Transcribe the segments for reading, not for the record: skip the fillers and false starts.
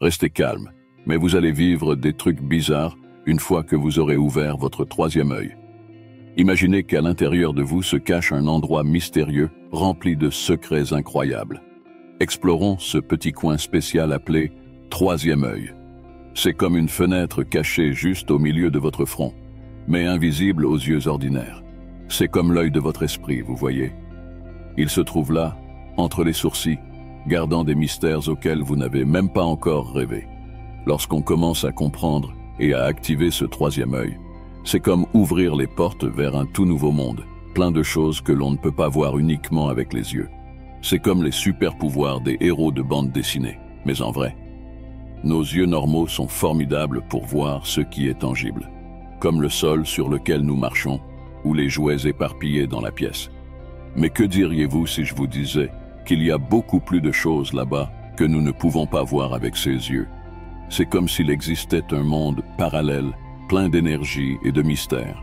Restez calme, mais vous allez vivre des trucs bizarres une fois que vous aurez ouvert votre troisième œil. Imaginez qu'à l'intérieur de vous se cache un endroit mystérieux rempli de secrets incroyables. Explorons ce petit coin spécial appelé troisième œil. C'est comme une fenêtre cachée juste au milieu de votre front, mais invisible aux yeux ordinaires. C'est comme l'œil de votre esprit, vous voyez. Il se trouve là, entre les sourcils, gardant des mystères auxquels vous n'avez même pas encore rêvé. Lorsqu'on commence à comprendre et à activer ce troisième œil, c'est comme ouvrir les portes vers un tout nouveau monde, plein de choses que l'on ne peut pas voir uniquement avec les yeux. C'est comme les super-pouvoirs des héros de bande dessinée, mais en vrai. Nos yeux normaux sont formidables pour voir ce qui est tangible, comme le sol sur lequel nous marchons ou les jouets éparpillés dans la pièce. Mais que diriez-vous si je vous disais qu'il y a beaucoup plus de choses là-bas que nous ne pouvons pas voir avec ses yeux? C'est comme s'il existait un monde parallèle, plein d'énergie et de mystère.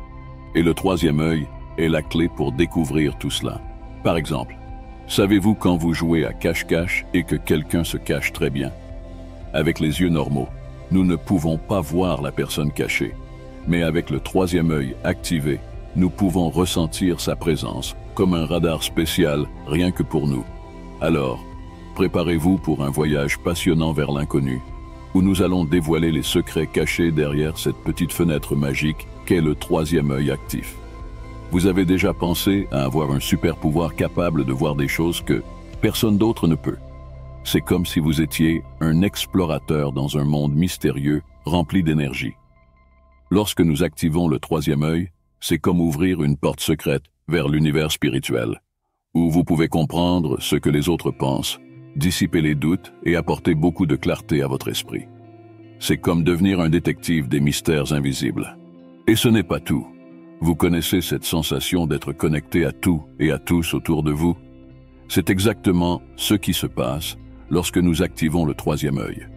Et le troisième œil est la clé pour découvrir tout cela. Par exemple, savez-vous quand vous jouez à cache-cache et que quelqu'un se cache très bien? Avec les yeux normaux, nous ne pouvons pas voir la personne cachée. Mais avec le troisième œil activé, nous pouvons ressentir sa présence, comme un radar spécial, rien que pour nous. Alors, préparez-vous pour un voyage passionnant vers l'inconnu, où nous allons dévoiler les secrets cachés derrière cette petite fenêtre magique qu'est le troisième œil actif. Vous avez déjà pensé à avoir un super pouvoir capable de voir des choses que personne d'autre ne peut. C'est comme si vous étiez un explorateur dans un monde mystérieux rempli d'énergie. Lorsque nous activons le troisième œil, c'est comme ouvrir une porte secrète vers l'univers spirituel, où vous pouvez comprendre ce que les autres pensent, dissiper les doutes et apporter beaucoup de clarté à votre esprit. C'est comme devenir un détective des mystères invisibles. Et ce n'est pas tout. Vous connaissez cette sensation d'être connecté à tout et à tous autour de vous? C'est exactement ce qui se passe lorsque nous activons le troisième œil.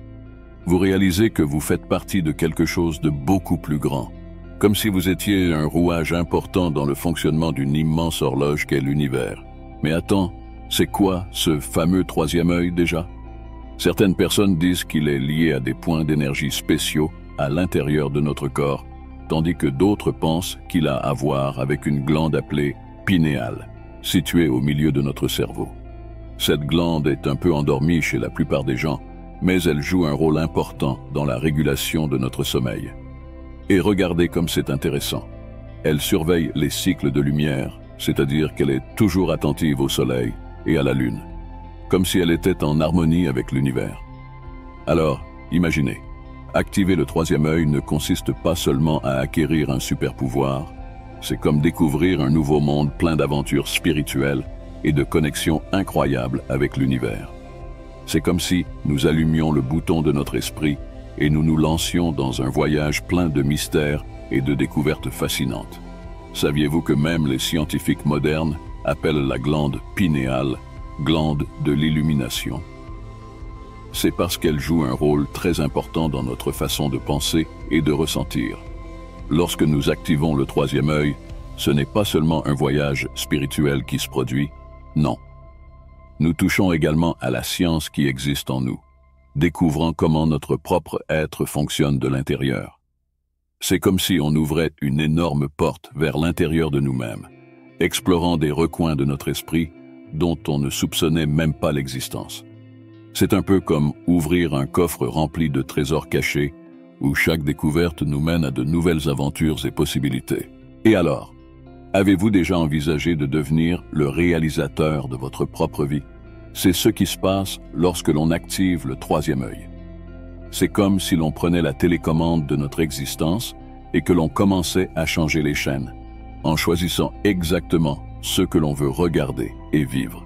Vous réalisez que vous faites partie de quelque chose de beaucoup plus grand, comme si vous étiez un rouage important dans le fonctionnement d'une immense horloge qu'est l'univers. Mais attends, c'est quoi ce fameux troisième œil déjà? Certaines personnes disent qu'il est lié à des points d'énergie spéciaux à l'intérieur de notre corps, tandis que d'autres pensent qu'il a à voir avec une glande appelée pinéale, située au milieu de notre cerveau. Cette glande est un peu endormie chez la plupart des gens, mais elle joue un rôle important dans la régulation de notre sommeil. Et regardez comme c'est intéressant. Elle surveille les cycles de lumière, c'est-à-dire qu'elle est toujours attentive au soleil et à la lune, comme si elle était en harmonie avec l'univers. Alors, imaginez, activer le troisième œil ne consiste pas seulement à acquérir un super pouvoir, c'est comme découvrir un nouveau monde plein d'aventures spirituelles et de connexions incroyables avec l'univers. C'est comme si nous allumions le bouton de notre esprit et nous nous lancions dans un voyage plein de mystères et de découvertes fascinantes. Saviez-vous que même les scientifiques modernes appellent la glande pinéale glande de l'illumination? C'est parce qu'elle joue un rôle très important dans notre façon de penser et de ressentir. Lorsque nous activons le troisième œil, ce n'est pas seulement un voyage spirituel qui se produit, non. Nous touchons également à la science qui existe en nous, découvrant comment notre propre être fonctionne de l'intérieur. C'est comme si on ouvrait une énorme porte vers l'intérieur de nous-mêmes, explorant des recoins de notre esprit dont on ne soupçonnait même pas l'existence. C'est un peu comme ouvrir un coffre rempli de trésors cachés, où chaque découverte nous mène à de nouvelles aventures et possibilités. Et alors, avez-vous déjà envisagé de devenir le réalisateur de votre propre vie? C'est ce qui se passe lorsque l'on active le troisième œil. C'est comme si l'on prenait la télécommande de notre existence et que l'on commençait à changer les chaînes, en choisissant exactement ce que l'on veut regarder et vivre.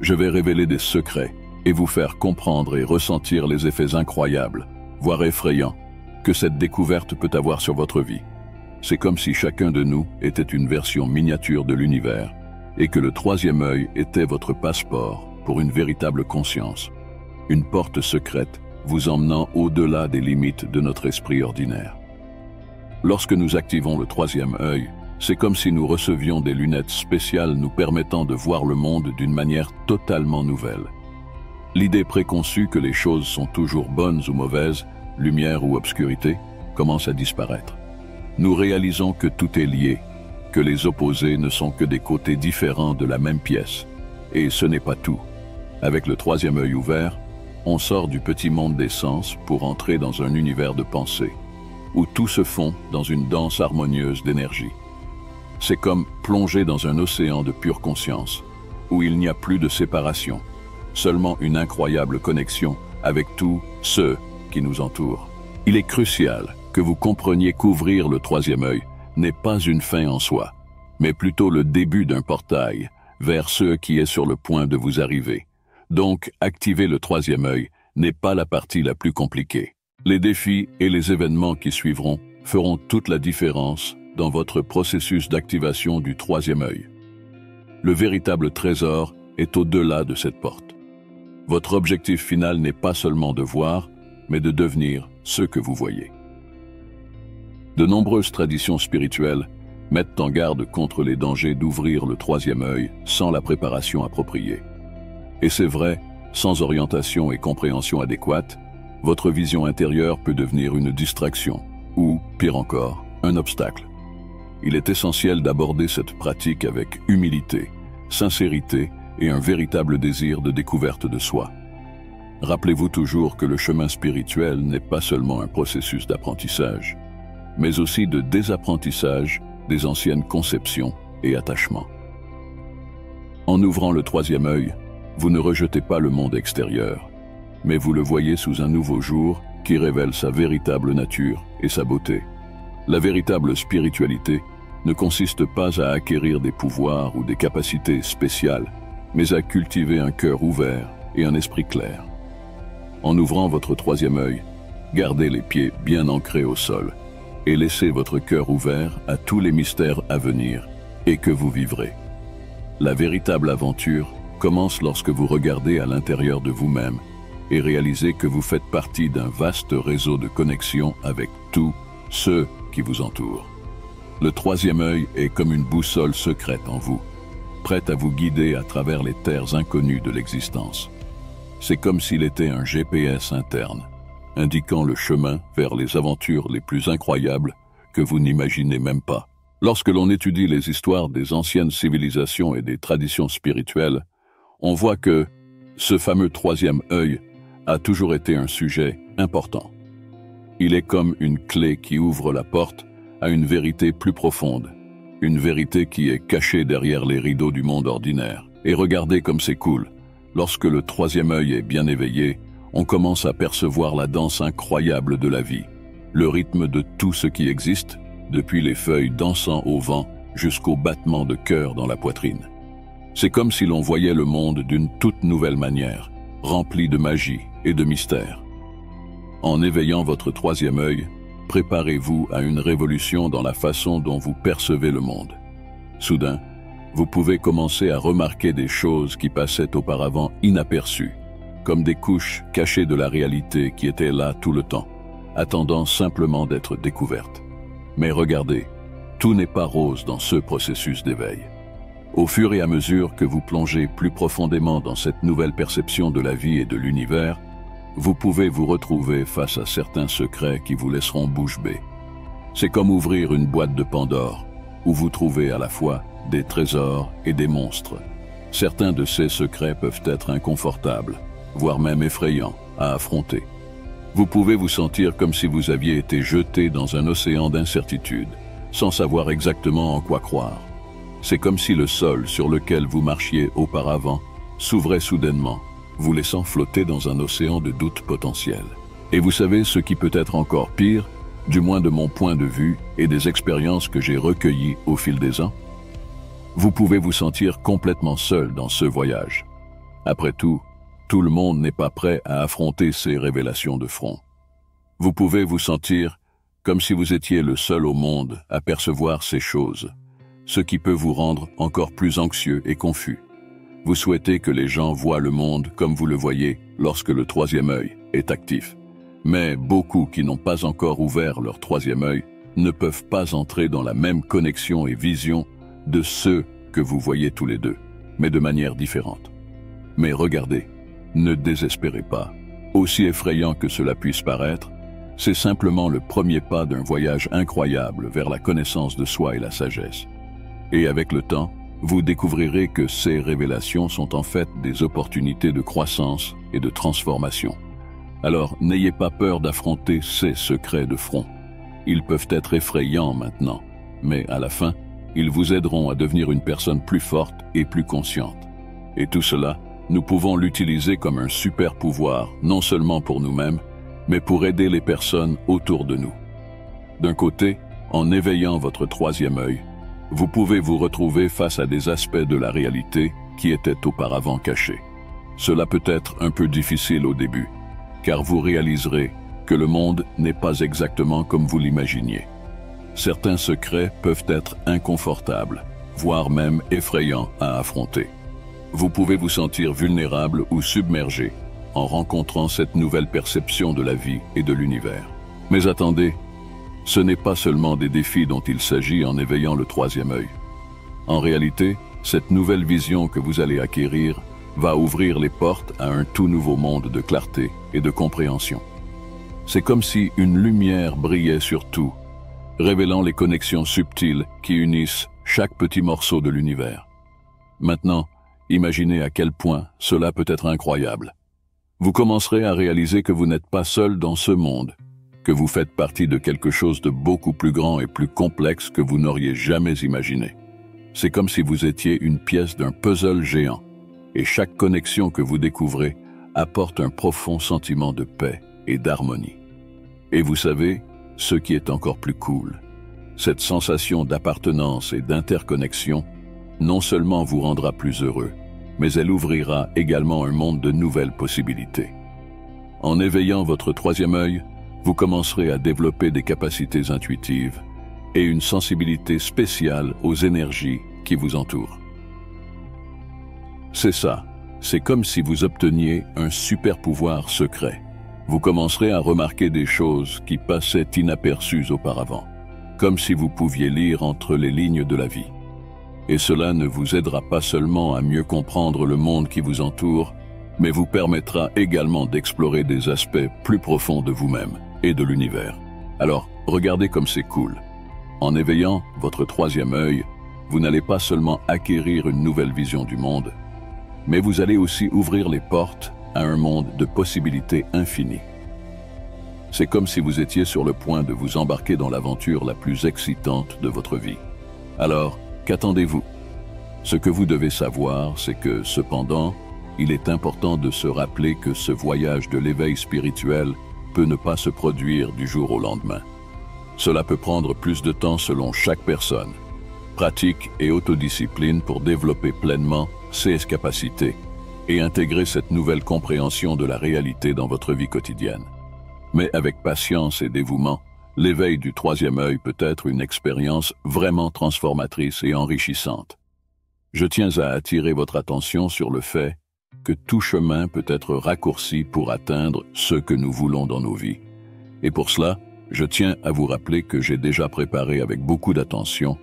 Je vais révéler des secrets et vous faire comprendre et ressentir les effets incroyables, voire effrayants, que cette découverte peut avoir sur votre vie. C'est comme si chacun de nous était une version miniature de l'univers et que le troisième œil était votre passeport pour une véritable conscience, une porte secrète vous emmenant au-delà des limites de notre esprit ordinaire. Lorsque nous activons le troisième œil, c'est comme si nous recevions des lunettes spéciales nous permettant de voir le monde d'une manière totalement nouvelle. L'idée préconçue que les choses sont toujours bonnes ou mauvaises, lumière ou obscurité, commence à disparaître. Nous réalisons que tout est lié, que les opposés ne sont que des côtés différents de la même pièce. Et ce n'est pas tout. Avec le troisième œil ouvert, on sort du petit monde des sens pour entrer dans un univers de pensée, où tout se fond dans une danse harmonieuse d'énergie. C'est comme plonger dans un océan de pure conscience, où il n'y a plus de séparation, seulement une incroyable connexion avec tous ceux qui nous entourent. Il est crucial que vous compreniez qu'ouvrir le troisième œil n'est pas une fin en soi, mais plutôt le début d'un portail vers ce qui est sur le point de vous arriver. Donc, activer le troisième œil n'est pas la partie la plus compliquée. Les défis et les événements qui suivront feront toute la différence dans votre processus d'activation du troisième œil. Le véritable trésor est au-delà de cette porte. Votre objectif final n'est pas seulement de voir, mais de devenir ce que vous voyez. De nombreuses traditions spirituelles mettent en garde contre les dangers d'ouvrir le troisième œil sans la préparation appropriée. Et c'est vrai, sans orientation et compréhension adéquate, votre vision intérieure peut devenir une distraction, ou, pire encore, un obstacle. Il est essentiel d'aborder cette pratique avec humilité, sincérité et un véritable désir de découverte de soi. Rappelez-vous toujours que le chemin spirituel n'est pas seulement un processus d'apprentissage, mais aussi de désapprentissage des anciennes conceptions et attachements. En ouvrant le troisième œil, vous ne rejetez pas le monde extérieur, mais vous le voyez sous un nouveau jour qui révèle sa véritable nature et sa beauté. La véritable spiritualité ne consiste pas à acquérir des pouvoirs ou des capacités spéciales, mais à cultiver un cœur ouvert et un esprit clair. En ouvrant votre troisième œil, gardez les pieds bien ancrés au sol et laissez votre cœur ouvert à tous les mystères à venir et que vous vivrez. La véritable aventure commence lorsque vous regardez à l'intérieur de vous-même et réalisez que vous faites partie d'un vaste réseau de connexion avec tous ceux qui vous entourent. Le troisième œil est comme une boussole secrète en vous, prête à vous guider à travers les terres inconnues de l'existence. C'est comme s'il était un GPS interne, indiquant le chemin vers les aventures les plus incroyables que vous n'imaginez même pas. Lorsque l'on étudie les histoires des anciennes civilisations et des traditions spirituelles, on voit que ce fameux troisième œil a toujours été un sujet important. Il est comme une clé qui ouvre la porte à une vérité plus profonde, une vérité qui est cachée derrière les rideaux du monde ordinaire. Et regardez comme c'est cool. Lorsque le troisième œil est bien éveillé, on commence à percevoir la danse incroyable de la vie, le rythme de tout ce qui existe, depuis les feuilles dansant au vent jusqu'au battement de cœur dans la poitrine. C'est comme si l'on voyait le monde d'une toute nouvelle manière, rempli de magie et de mystère. En éveillant votre troisième œil, préparez-vous à une révolution dans la façon dont vous percevez le monde. Soudain, vous pouvez commencer à remarquer des choses qui passaient auparavant inaperçues, comme des couches cachées de la réalité qui étaient là tout le temps, attendant simplement d'être découvertes. Mais regardez, tout n'est pas rose dans ce processus d'éveil. Au fur et à mesure que vous plongez plus profondément dans cette nouvelle perception de la vie et de l'univers, vous pouvez vous retrouver face à certains secrets qui vous laisseront bouche bée. C'est comme ouvrir une boîte de Pandore, où vous trouvez à la fois des trésors et des monstres. Certains de ces secrets peuvent être inconfortables, voire même effrayants à affronter. Vous pouvez vous sentir comme si vous aviez été jeté dans un océan d'incertitude, sans savoir exactement en quoi croire. C'est comme si le sol sur lequel vous marchiez auparavant s'ouvrait soudainement, vous laissant flotter dans un océan de doutes potentiels. Et vous savez ce qui peut être encore pire, du moins de mon point de vue et des expériences que j'ai recueillies au fil des ans? Vous pouvez vous sentir complètement seul dans ce voyage. Après tout le monde n'est pas prêt à affronter ces révélations de front. Vous pouvez vous sentir comme si vous étiez le seul au monde à percevoir ces choses, ce qui peut vous rendre encore plus anxieux et confus. Vous souhaitez que les gens voient le monde comme vous le voyez lorsque le troisième œil est actif. Mais beaucoup qui n'ont pas encore ouvert leur troisième œil ne peuvent pas entrer dans la même connexion et vision de ceux que vous voyez tous les deux, mais de manière différente. Mais regardez, Ne désespérez pas. Aussi effrayant que cela puisse paraître, c'est simplement le premier pas d'un voyage incroyable vers la connaissance de soi et la sagesse. Et avec le temps, vous découvrirez que ces révélations sont en fait des opportunités de croissance et de transformation. Alors, n'ayez pas peur d'affronter ces secrets de front. Ils peuvent être effrayants maintenant, mais à la fin, ils vous aideront à devenir une personne plus forte et plus consciente. Et tout cela, nous pouvons l'utiliser comme un super pouvoir, non seulement pour nous-mêmes, mais pour aider les personnes autour de nous. D'un côté, en éveillant votre troisième œil, vous pouvez vous retrouver face à des aspects de la réalité qui étaient auparavant cachés. Cela peut être un peu difficile au début, car vous réaliserez que le monde n'est pas exactement comme vous l'imaginiez. Certains secrets peuvent être inconfortables, voire même effrayants à affronter. Vous pouvez vous sentir vulnérable ou submergé en rencontrant cette nouvelle perception de la vie et de l'univers. Mais attendez, ce n'est pas seulement des défis dont il s'agit en éveillant le troisième œil. En réalité, cette nouvelle vision que vous allez acquérir va ouvrir les portes à un tout nouveau monde de clarté et de compréhension. C'est comme si une lumière brillait sur tout, révélant les connexions subtiles qui unissent chaque petit morceau de l'univers. Maintenant, imaginez à quel point cela peut être incroyable. Vous commencerez à réaliser que vous n'êtes pas seul dans ce monde, que vous faites partie de quelque chose de beaucoup plus grand et plus complexe que vous n'auriez jamais imaginé. C'est comme si vous étiez une pièce d'un puzzle géant, et chaque connexion que vous découvrez apporte un profond sentiment de paix et d'harmonie. Et vous savez, ce qui est encore plus cool, cette sensation d'appartenance et d'interconnexion non seulement vous rendra plus heureux, mais elle ouvrira également un monde de nouvelles possibilités. En éveillant votre troisième œil, vous commencerez à développer des capacités intuitives et une sensibilité spéciale aux énergies qui vous entourent. C'est ça, c'est comme si vous obteniez un super pouvoir secret. Vous commencerez à remarquer des choses qui passaient inaperçues auparavant, comme si vous pouviez lire entre les lignes de la vie. Et cela ne vous aidera pas seulement à mieux comprendre le monde qui vous entoure, mais vous permettra également d'explorer des aspects plus profonds de vous-même et de l'univers. Alors, regardez comme c'est cool. En éveillant votre troisième œil, vous n'allez pas seulement acquérir une nouvelle vision du monde, mais vous allez aussi ouvrir les portes à un monde de possibilités infinies. C'est comme si vous étiez sur le point de vous embarquer dans l'aventure la plus excitante de votre vie. Alors, qu'attendez-vous? Ce que vous devez savoir, c'est que, cependant, il est important de se rappeler que ce voyage de l'éveil spirituel peut ne pas se produire du jour au lendemain. Cela peut prendre plus de temps selon chaque personne. Pratique et autodiscipline pour développer pleinement ces capacités et intégrer cette nouvelle compréhension de la réalité dans votre vie quotidienne. Mais avec patience et dévouement, l'éveil du troisième œil peut être une expérience vraiment transformatrice et enrichissante. Je tiens à attirer votre attention sur le fait que tout chemin peut être raccourci pour atteindre ce que nous voulons dans nos vies. Et pour cela, je tiens à vous rappeler que j'ai déjà préparé avec beaucoup d'attention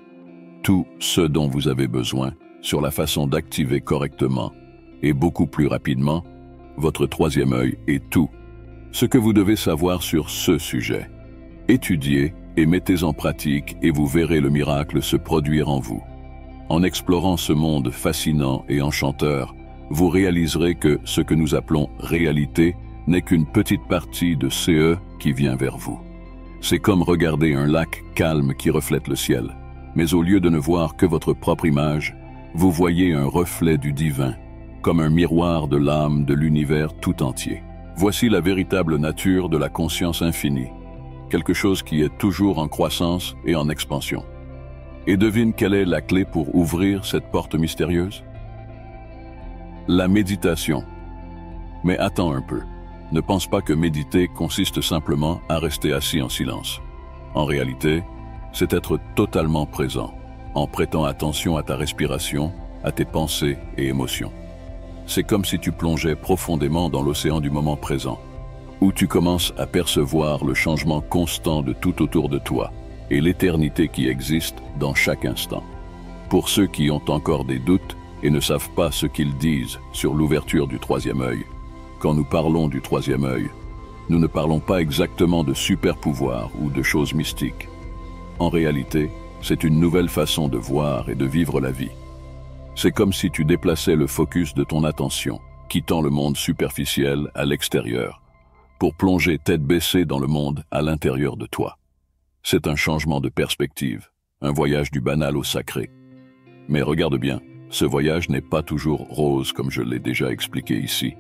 tout ce dont vous avez besoin sur la façon d'activer correctement et beaucoup plus rapidement votre troisième œil et tout ce que vous devez savoir sur ce sujet. Étudiez et mettez en pratique et vous verrez le miracle se produire en vous. En explorant ce monde fascinant et enchanteur, vous réaliserez que ce que nous appelons réalité n'est qu'une petite partie de CE qui vient vers vous. C'est comme regarder un lac calme qui reflète le ciel, mais au lieu de ne voir que votre propre image, vous voyez un reflet du divin, comme un miroir de l'âme de l'univers tout entier. Voici la véritable nature de la conscience infinie, quelque chose qui est toujours en croissance et en expansion. Et devine quelle est la clé pour ouvrir cette porte mystérieuse? La méditation. Mais attends un peu. Ne pense pas que méditer consiste simplement à rester assis en silence. En réalité, c'est être totalement présent, en prêtant attention à ta respiration, à tes pensées et émotions. C'est comme si tu plongeais profondément dans l'océan du moment présent, où tu commences à percevoir le changement constant de tout autour de toi et l'éternité qui existe dans chaque instant. Pour ceux qui ont encore des doutes et ne savent pas ce qu'ils disent sur l'ouverture du troisième œil, quand nous parlons du troisième œil, nous ne parlons pas exactement de super-pouvoirs ou de choses mystiques. En réalité, c'est une nouvelle façon de voir et de vivre la vie. C'est comme si tu déplaçais le focus de ton attention, quittant le monde superficiel à l'extérieur, pour plonger tête baissée dans le monde à l'intérieur de toi. C'est un changement de perspective, un voyage du banal au sacré. Mais regarde bien, ce voyage n'est pas toujours rose comme je l'ai déjà expliqué ici.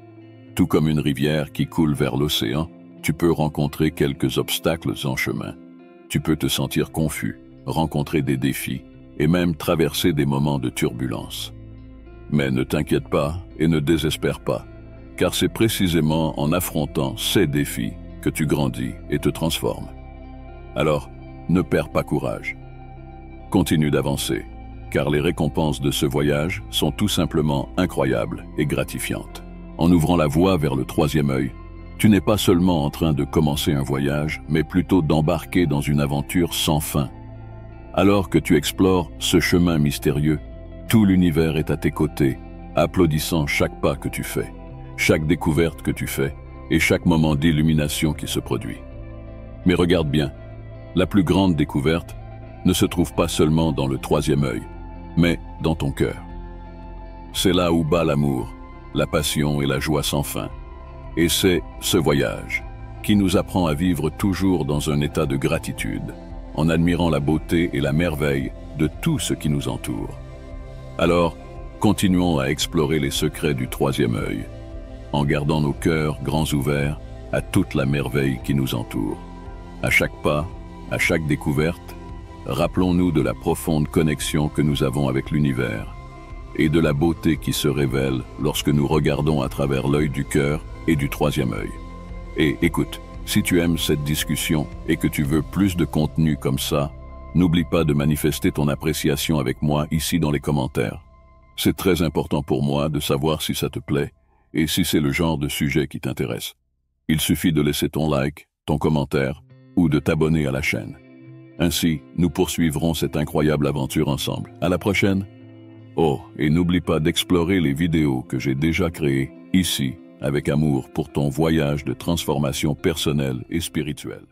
Tout comme une rivière qui coule vers l'océan, tu peux rencontrer quelques obstacles en chemin. Tu peux te sentir confus, rencontrer des défis et même traverser des moments de turbulence. Mais ne t'inquiète pas et ne désespère pas, car c'est précisément en affrontant ces défis que tu grandis et te transformes. Alors, ne perds pas courage. Continue d'avancer, car les récompenses de ce voyage sont tout simplement incroyables et gratifiantes. En ouvrant la voie vers le troisième œil, tu n'es pas seulement en train de commencer un voyage, mais plutôt d'embarquer dans une aventure sans fin. Alors que tu explores ce chemin mystérieux, tout l'univers est à tes côtés, applaudissant chaque pas que tu fais, chaque découverte que tu fais et chaque moment d'illumination qui se produit. Mais regarde bien, la plus grande découverte ne se trouve pas seulement dans le troisième œil, mais dans ton cœur. C'est là où bat l'amour, la passion et la joie sans fin. Et c'est ce voyage qui nous apprend à vivre toujours dans un état de gratitude, en admirant la beauté et la merveille de tout ce qui nous entoure. Alors, continuons à explorer les secrets du troisième œil, en gardant nos cœurs grands ouverts à toute la merveille qui nous entoure. À chaque pas, à chaque découverte, rappelons-nous de la profonde connexion que nous avons avec l'univers et de la beauté qui se révèle lorsque nous regardons à travers l'œil du cœur et du troisième œil. Et écoute, si tu aimes cette discussion et que tu veux plus de contenu comme ça, n'oublie pas de manifester ton appréciation avec moi ici dans les commentaires. C'est très important pour moi de savoir si ça te plaît et si c'est le genre de sujet qui t'intéresse. Il suffit de laisser ton like, ton commentaire ou de t'abonner à la chaîne. Ainsi, nous poursuivrons cette incroyable aventure ensemble. À la prochaine! Oh, et n'oublie pas d'explorer les vidéos que j'ai déjà créées ici avec amour pour ton voyage de transformation personnelle et spirituelle.